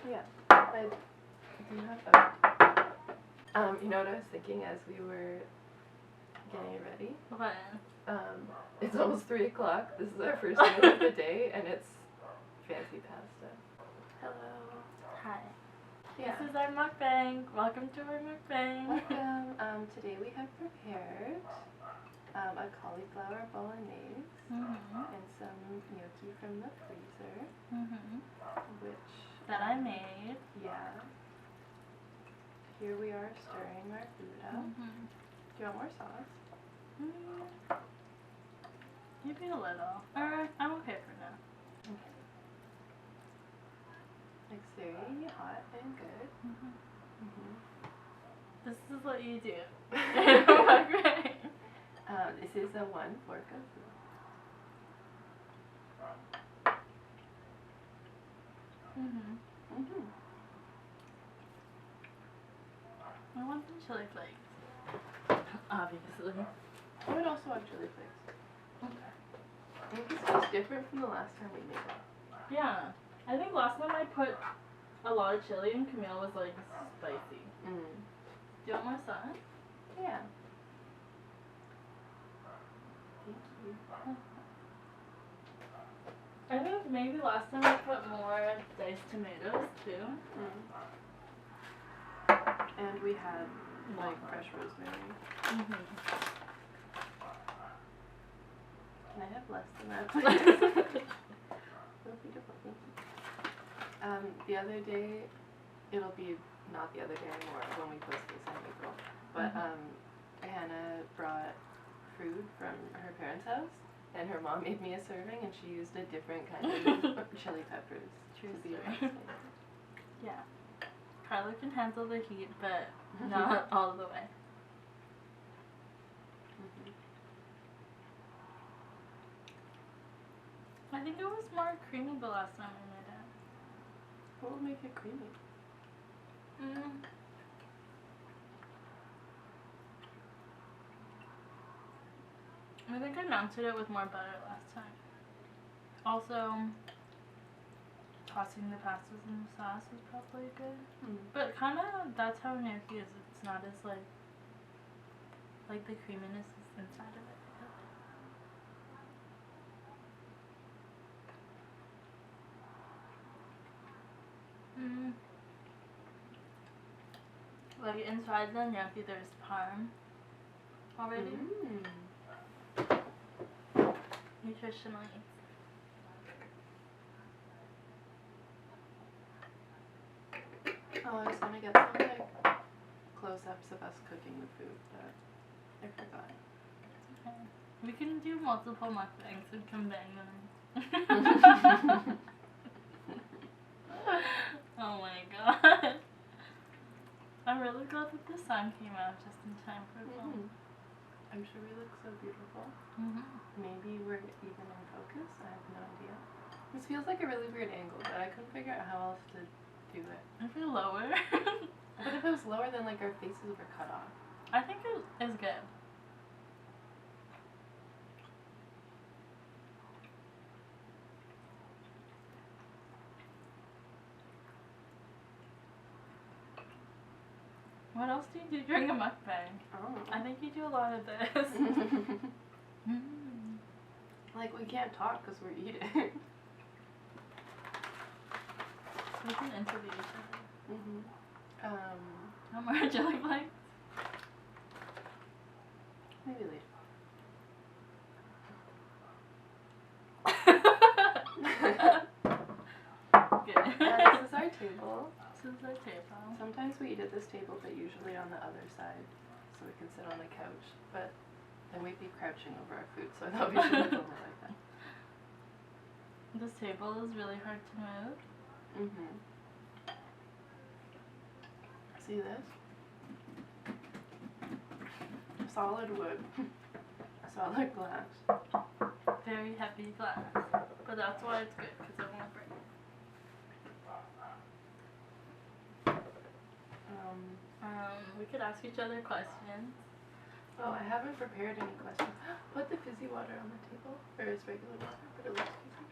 Yeah. I do have that. You know what I was thinking as we were getting ready? What? It's almost 3 o'clock. This is our first meal of the day, and it's fancy pasta. Hello. Hi. Yeah. This is our mukbang. Welcome to our mukbang. Welcome. Today we have prepared a cauliflower bolognese and some gnocchi from the freezer, which that I made. Yeah. Here we are stirring our VEDA. Do you want more sauce? Maybe a little. I'm okay for now. Okay. It's very hot and good. This is what you do. This is a 1 fork of food. I want some chili flakes. Obviously. I would also have chili flakes. Okay. I think this tastes different from the last time we made it. Yeah. I think last time I put a lot of chili and Camille was like spicy. Do you want more sauce? Yeah. Thank you. I think maybe last time I put more diced tomatoes too. And we had like fresh rosemary. Can I have less than that, please? The other day, it'll be not the other day anymore when we post this in April, but Hannah brought food from her parents' house, and her mom made me a serving, and she used a different kind of chili peppers. True to be story. Yeah. Carla can handle the heat, but not all the way. I think it was more creamy the last time we made it. What would make it creamy? I think I mounted it with more butter last time. Also, tossing the pastas in the sauce is probably good. But kind of, that's how gnocchi is. It's not as like the creaminess is inside of it. Like inside the gnocchi there's parm already. Nutritionally. Oh, I was gonna get some like close-ups of us cooking the food, but I forgot. Okay. We can do multiple mukbangs and combine them. Oh my god. I'm really glad that the sun came out just in time for film. I'm sure we look so beautiful. Maybe we're even in focus. I have no idea. This feels like a really weird angle, but I couldn't figure out how else to do it. If you're lower. But if it was lower, then like our faces were cut off. I think it is good. What else do you do during a mukbang? I think you do a lot of this. Like, we can't talk because we're eating. We can interview each other. No more jelly flakes? Maybe later. Good. This is our table. This is our table. Sometimes we eat at this table, but usually on the other side, so we can sit on the couch. But then we'd be crouching over our food, so I thought we should film it like that. This table is really hard to move. See this? Solid wood. Solid glass. Very heavy glass. But that's why it's good, because it won't break. We could ask each other questions. Oh, I haven't prepared any questions. Put the fizzy water on the table. Or it's regular water, but it looks fizzy.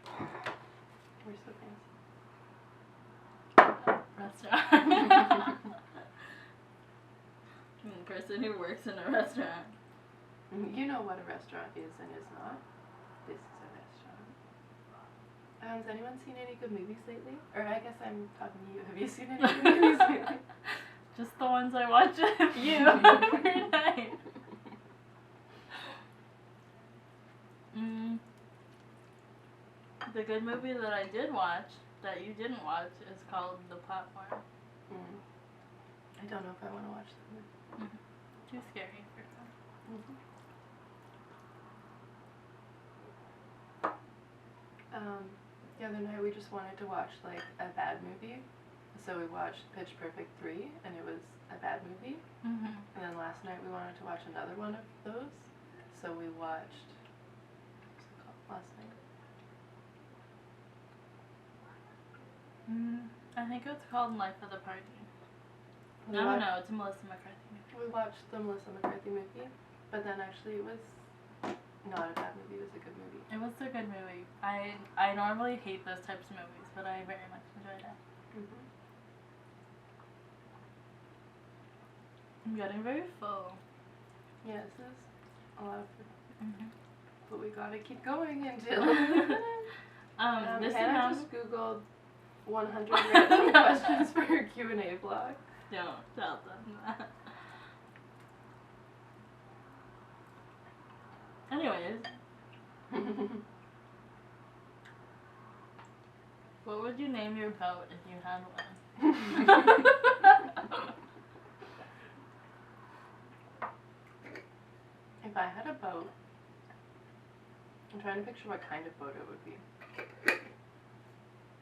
We're so fancy. restaurant. Person who works in a restaurant. You know what a restaurant is and is not. This is a restaurant. Has anyone seen any good movies lately? Or I guess I'm talking to you. Have you seen any good movies lately? Just the ones I watch with you every night. The good movie that I did watch that you didn't watch is called The Platform. I don't know if I want to watch that. Too scary for them. The other night we just wanted to watch like a bad movie, so we watched Pitch Perfect 3, and it was a bad movie. And then last night we wanted to watch another one of those, so we watched, what's it called last night? I think it's called Life of the Party. I don't know, it's a Melissa McCarthy movie. We watched the Melissa McCarthy movie, but then actually it was not a bad movie, it was a good movie. It was a good movie. I normally hate those types of movies, but I very much enjoyed it. I'm getting very full. Yeah, this is a lot of food. But we gotta keep going until... Hannah just Googled 100 random questions for her Q&A blog. Don't tell them that. Anyways. What would you name your boat if you had one? If I had a boat, I'm trying to picture what kind of boat it would be.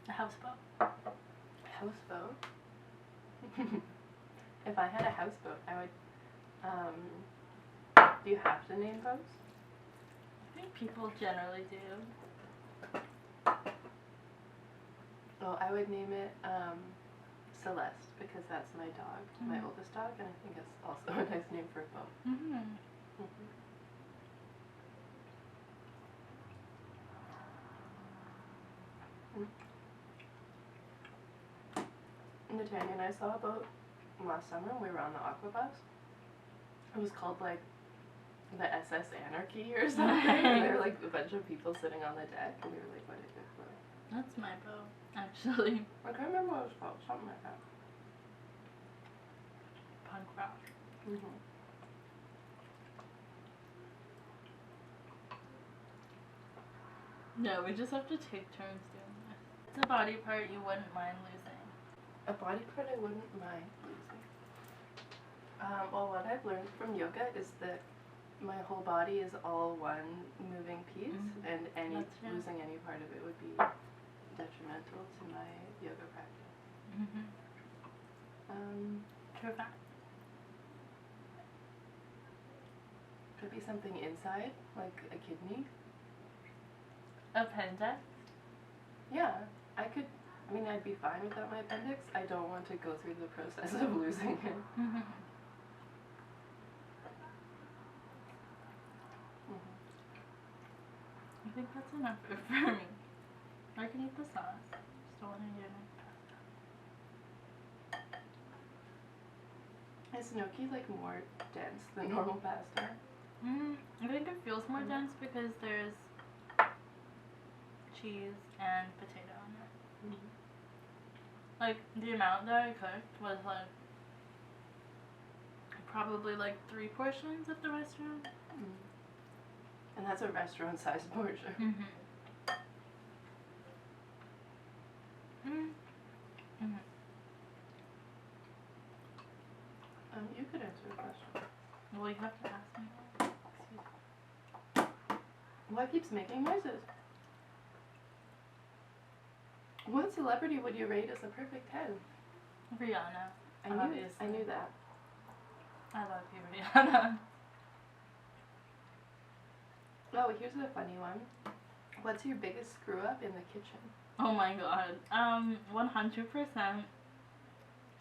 A houseboat. Houseboat? If I had a houseboat, I would, do you have to name boats? I think people generally do. Well, I would name it, Celeste, because that's my dog, my oldest dog, and I think it's also a nice name for a boat. Natanya and I saw a boat last summer when we were on the aqua bus. It was called like the SS Anarchy or something. And there were like a bunch of people sitting on the deck, and we were like, what is this boat? That's my boat, actually. I can't remember what it was called, something like that. Punk rock. No, we just have to take turns doing this. It's a body part you wouldn't mind losing. A body part I wouldn't mind losing. Well, what I've learned from yoga is that my whole body is all one moving piece, and losing any part of it would be detrimental to my yoga practice. True fact. Could be something inside, like a kidney. Appendix? Yeah, I'd be fine without my appendix. I don't want to go through the process of losing it. I think that's enough for me. I can eat the sauce. Just don't want to eat it. Is gnocchi like more dense than normal pasta? I think it feels more dense because there's cheese and potato in it. Like, the amount that I cooked was like probably like 3 portions at the restaurant. And that's a restaurant-sized portion. You could answer a question. Well, you have to ask me. What keeps making noises? What celebrity would you rate as a perfect 10? Rihanna. I knew that. I love you, Rihanna. Oh, here's a funny one. What's your biggest screw up in the kitchen? Oh my god. 100%.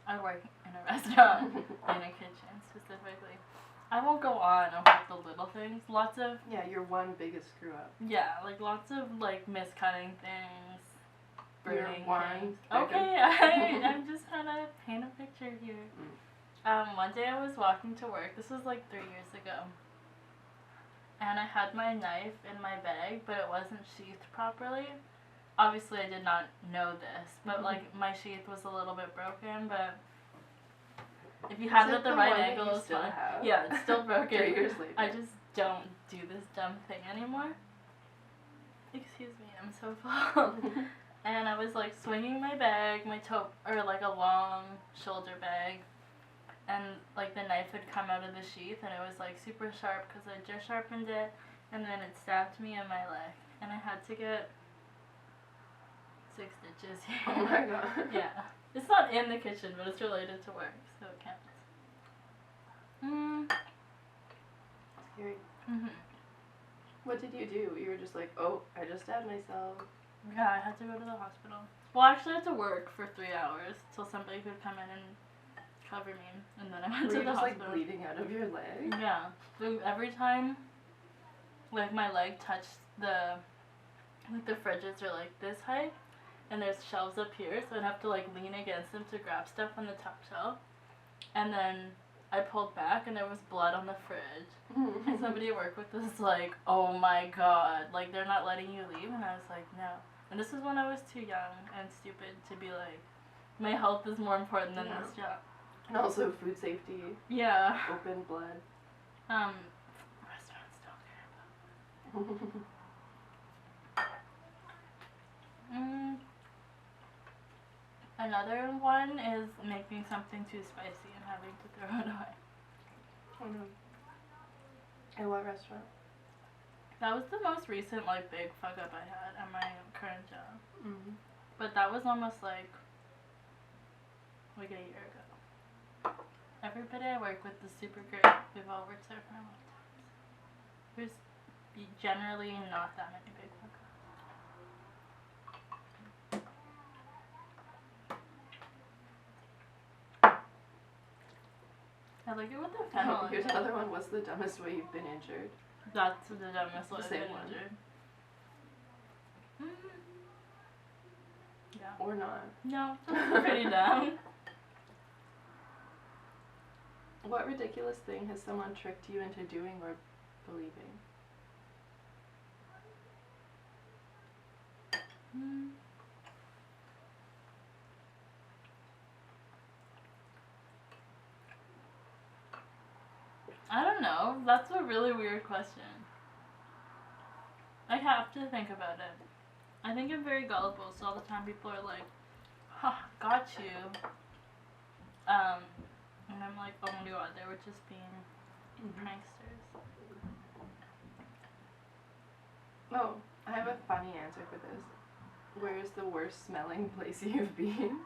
I work in a restaurant, in a kitchen specifically. I won't go on about the little things. Lots of... Yeah, your one biggest screw up. Yeah, like lots of like miscutting things. Burning one things. Okay, I'm just trying to paint a picture here. One day I was walking to work. This was like 3 years ago. And I had my knife in my bag, but it wasn't sheathed properly. Obviously, I did not know this, but like my sheath was a little bit broken. But if you have it at the right angle, it's fine. Yeah, it's still broken. 3 years later. I just don't do this dumb thing anymore. Excuse me, I'm so full. And I was like swinging my bag, my tote, or like a long shoulder bag, and like the knife had come out of the sheath, and it was like super sharp because I just sharpened it, and then it stabbed me in my leg, and I had to get 6 stitches here. Oh my god. Yeah, it's not in the kitchen, but it's related to work, so it counts. Scary. Mhm. What did you do? You were just like, oh, I just stabbed myself. Yeah, I had to go to the hospital. Well, actually, I had to work for 3 hours till somebody could come in and cover me, and then I went Were to you the just hospital. like bleeding out of your leg? Yeah. So every time, like my leg touched the fridges are like this height, and there's shelves up here, so I'd have to like lean against them to grab stuff on the top shelf, and then I pulled back and there was blood on the fridge, and somebody at work with was like, oh my god, like they're not letting you leave, and I was like, no. And this was when I was too young and stupid to be like, my health is more important than this job. And also food safety. Yeah. Open blood. Restaurants don't care about. Another one is making something too spicy and having to throw it away. Oh no. At what restaurant? That was the most recent like big fuck up I had at my current job. Mm-hmm. But that was almost like a year ago. Everybody I work with is super great. We've all worked there for a long time. There's generally not that many big fuck ups. I like it with the fennel. Here's another one. What's the dumbest way you've been injured? That's the dumbest way I've been one. injured. Yeah. Or not. No, that's pretty dumb. What ridiculous thing has someone tricked you into doing or believing? I don't know. That's a really weird question. I have to think about it. I think I'm very gullible, so all the time people are like, ha, got you. And I'm like, oh my god, they were just being pranksters. Oh, I have a funny answer for this. Where is the worst smelling place you've been?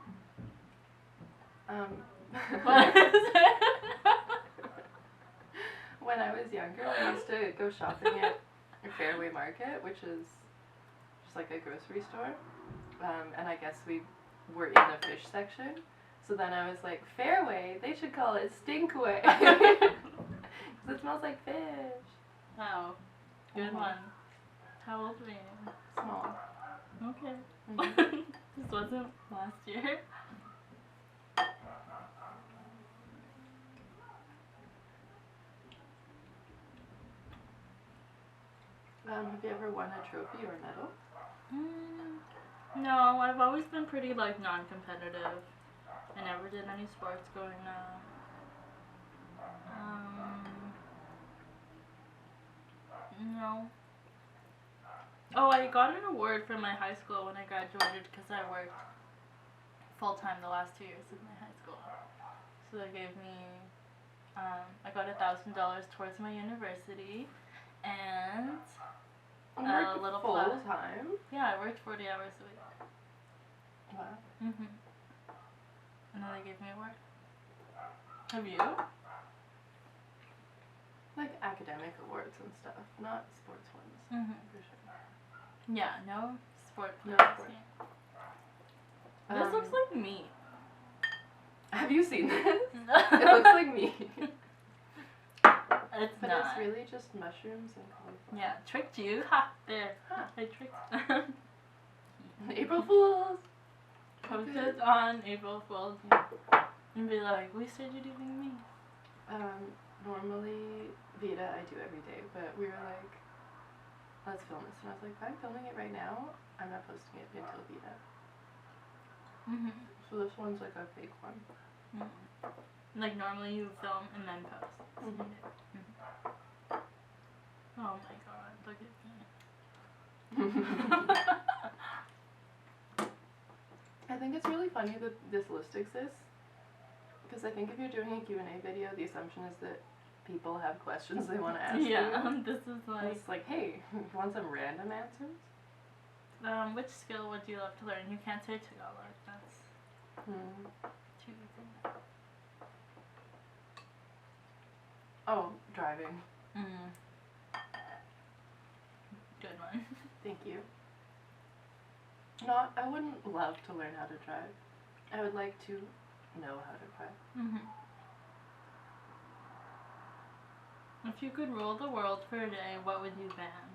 What is it? When I was younger, I used to go shopping at Fairway Market, which is just like a grocery store. And I guess we were in the fish section. So then I was like, Fairway, they should call it Stinkway. Because it smells like fish. Oh, good one. How old were you? Small. Okay. Mm-hmm. This wasn't last year. Have you ever won a trophy or medal? No, I've always been pretty like non-competitive. I never did any sports growing up. No. Oh, I got an award from my high school when I graduated because I worked full-time the last 2 years of my high school. So they gave me, I got $1,000 towards my university and a little full time? Yeah, I worked 40 hours a week. Wow. And then they gave me a award. Have you? Like academic awards and stuff, not sports ones. For sure. Yeah, no sport. No players, sport. yeah. This looks like meat. Have you seen this? It looks like meat. It's But not. it's really just mushrooms and cauliflower. Yeah, tricked you. Ha! There. Ha. I tricked them. April Fools! Post Okay. it on April Fool's and be like, we said you're doing me. Normally VEDA I do every day, but we were like, let's film this, and I was like, if I'm filming it right now, I'm not posting it until VEDA. So this one's like a fake one. Like normally you film and then post. Oh my god, look at me. I think it's really funny that this list exists, because I think if you're doing a Q&A video, the assumption is that people have questions they want to ask you. This is like... It's like, hey, you want some random answers? which skill would you love to learn? You can't say Tagalog, that's too easy. Oh, driving. Good one. Thank you. I wouldn't love to learn how to drive. I would like to know how to drive. If you could rule the world for a day, what would you ban?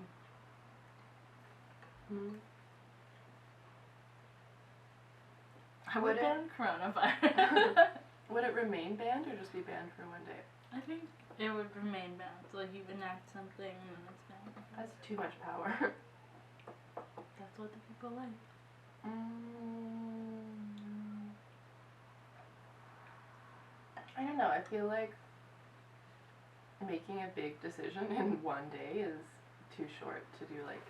I would ban coronavirus. Would it remain banned or just be banned for one day? I think it would remain banned. So like you enact something and then it's banned. That's too much power. That's what the people like. I don't know. I feel like making a big decision in one day is too short to do like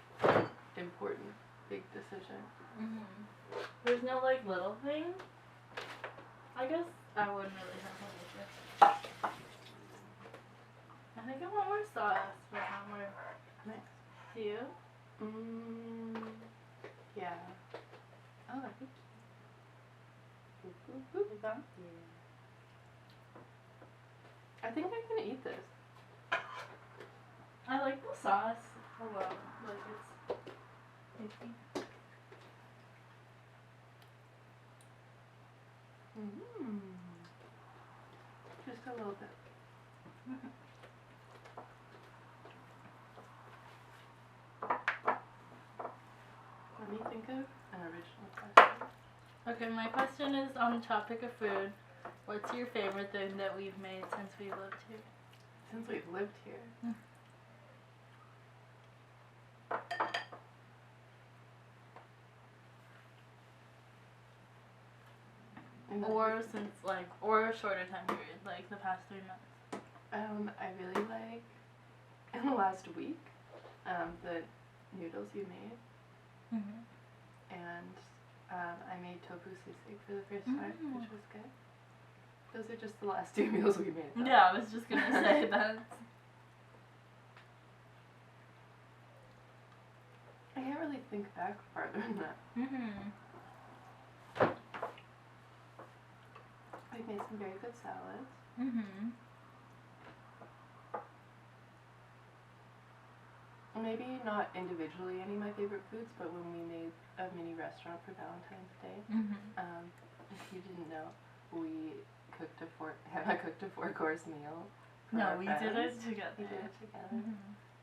important big decision. There's no like little thing. I guess I wouldn't really have an issue. I think I want more sauce, but not more. Nice. Do you? Yeah. Oh, thank you. You done? Yeah. I think I can eat this. I like the sauce a lot. Like it's tasty. Just a little bit. Let me think of an original question. Okay, my question is on the topic of food. What's your favorite thing that we've made since we lived here? Since we've lived here. Or since or a shorter time period, like the past 3 months. I really like, in the last week, the noodles you made. And I made tofu sisig for the first time, which was good. Those are just the last 2 meals we made, though. Yeah, I was just gonna say that. I can't really think back farther than that. We've made some very good salads. Maybe not individually any of my favorite foods, but when we made a mini restaurant for Valentine's Day, if you didn't know, Hannah cooked a 4-course meal for No, our we friends. did it together. We did it together.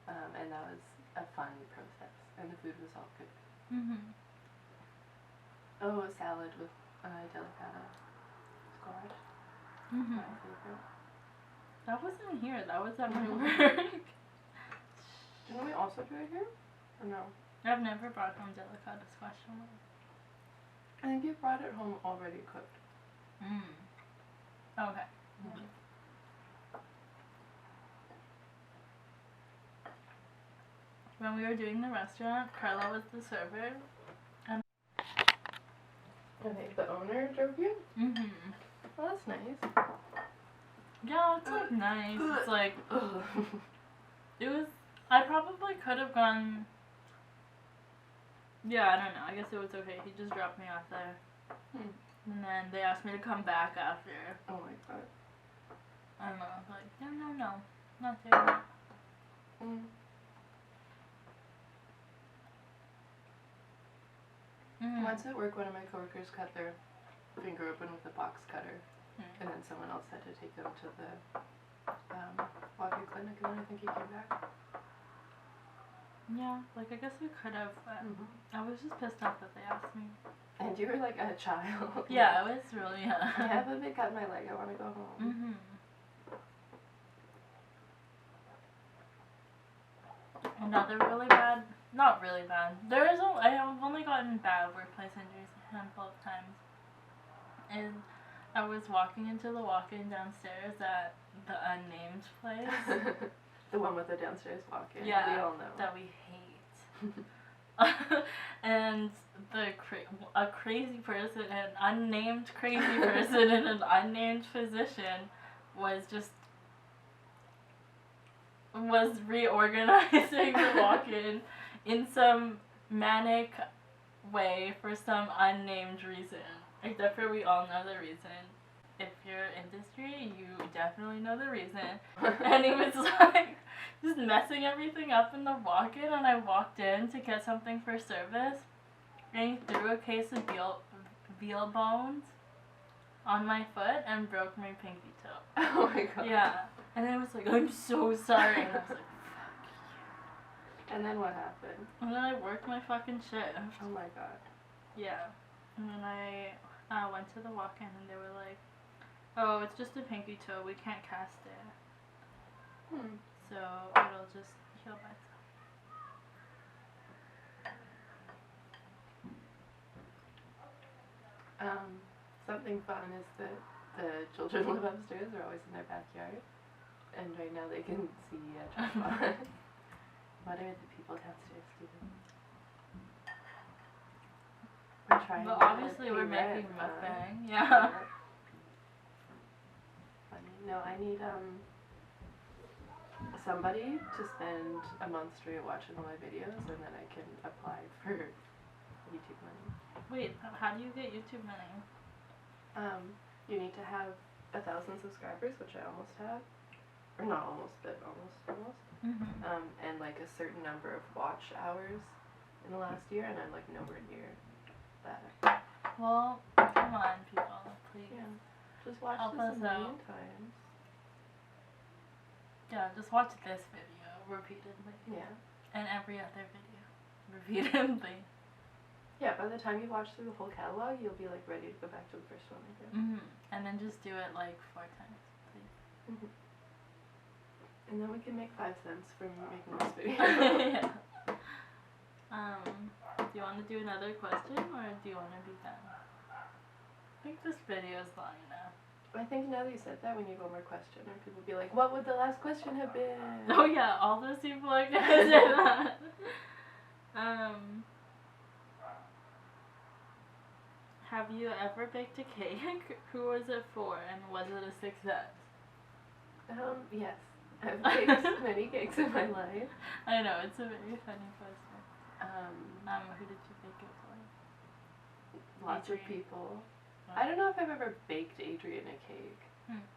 And that was a fun process, and the food was all good. Oh, a salad with delicata squash. My favorite. That wasn't here, that was at my work. Didn't we also do it here? Or no? I've never brought home delicata squash from work. I think you brought it home already cooked. Okay. When we were doing the restaurant, Carla was the server. Okay, the owner drove you? Well, that's nice. Yeah, it's like nice. It's like, it was, I probably could have gone, yeah, I don't know. I guess it was okay. He just dropped me off there. And then they asked me to come back after. Oh my god. I don't know. I was like, no, not there. Once at work, one of my coworkers cut their finger open with a box cutter, and then someone else had to take them to the walk-in clinic, and then I think he came back. Yeah, like I guess we could have, but I was just pissed off that they asked me. And you were like a child. Yeah, I was really young. I have a big cut in my leg. I want to go home. Another really bad, not really bad. I have only gotten bad workplace injuries a handful of times. And I was walking into the walk-in downstairs at the unnamed place. The one with the downstairs walk-in. Yeah, we all know. that we hate. And a crazy person, an unnamed crazy person in an unnamed position was reorganizing the walk-in in some manic way for some unnamed reason. Except for we all know the reason. If you're industry, you definitely know the reason. And he was like just messing everything up in the walk-in, and I walked in to get something for service, and he threw a case of veal bones on my foot and broke my pinky toe. Oh my god. Yeah. And then I was like, I'm so sorry. And I was like, fuck. And then what happened? And then I worked my fucking shift. Oh my god. Yeah. And then I went to the walk-in and they were like, oh, it's just a pinky toe. We can't cast it. So it'll just heal by itself. Something fun is that the children live upstairs. They're always in their backyard. And right now they can see a tripod. What are the people downstairs doing? We're trying But to obviously we're making mukbang. Yeah. Funny. No, I need somebody to spend a month straight watching all my videos, and then I can apply for YouTube money. Wait, how do you get YouTube money? You need to have 1,000 subscribers, which I almost have. Or not almost, but almost. And like a certain number of watch hours in the last year, and I'm like nowhere near that. Well, come on, people, please. Yeah. Just watch Help this us a million out. times. Yeah, just watch this video repeatedly. Yeah. And every other video repeatedly. Yeah, by the time you watch through the whole catalog, you'll be like ready to go back to the first one again. And then just do it like 4 times, please. And then we can make 5 cents from making this video. Yeah. Do you want to do another question, or do you want to be done? I think this video is long enough. I think now that you said that, we need one more question, or people will be like, what would the last question have been? Oh yeah, all those people are gonna say that. Have you ever baked a cake? Who was it for, and was it a success? Yes. I've baked many cakes in my life. I know, it's a very funny question. Who did you bake it for? Lots Adrian. of people. I don't know if I've ever baked Adrian a cake.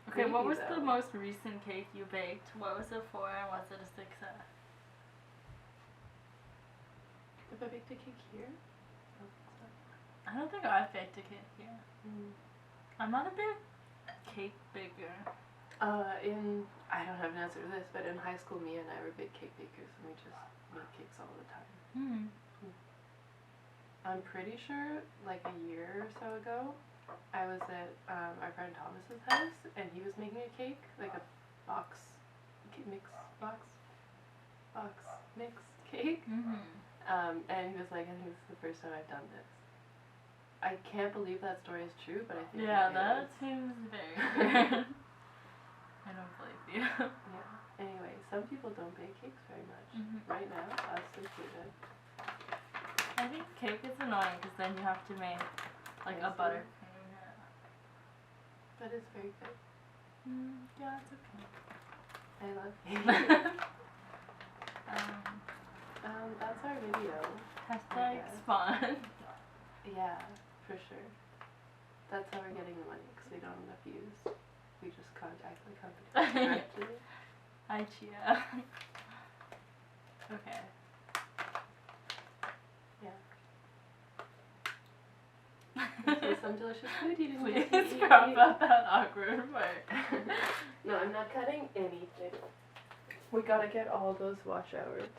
Okay, Maybe what was though. the most recent cake you baked? What was it for, and was it a success? Have I baked a cake here? I don't think I've baked a cake here. I'm not a big cake baker. I don't have an answer to this, but in high school, Mia and I were big cake bakers, and we just made cakes all the time. I'm pretty sure, like a year or so ago, I was at our friend Thomas's house, and he was making a cake, like a box mix cake. And he was like, I think this is the first time I've done this. I can't believe that story is true, but I think Yeah, it that is. seems very weird. I don't believe you. Yeah. Anyway, some people don't bake cakes very much. Right now, us included. I think cake is annoying because then you have to make like a buttercream. Yeah. But it's very good. Yeah, it's okay. I love cake. That's our video. Hashtag spawn. Yeah, for sure. That's how we're getting the money, because we don't have enough views. We just contact the company directly. Hi, Chia. Okay. Yeah. Some delicious food you didn't get to Please eat. crop out that awkward part. No, I'm not cutting anything. We gotta get all those watch hours.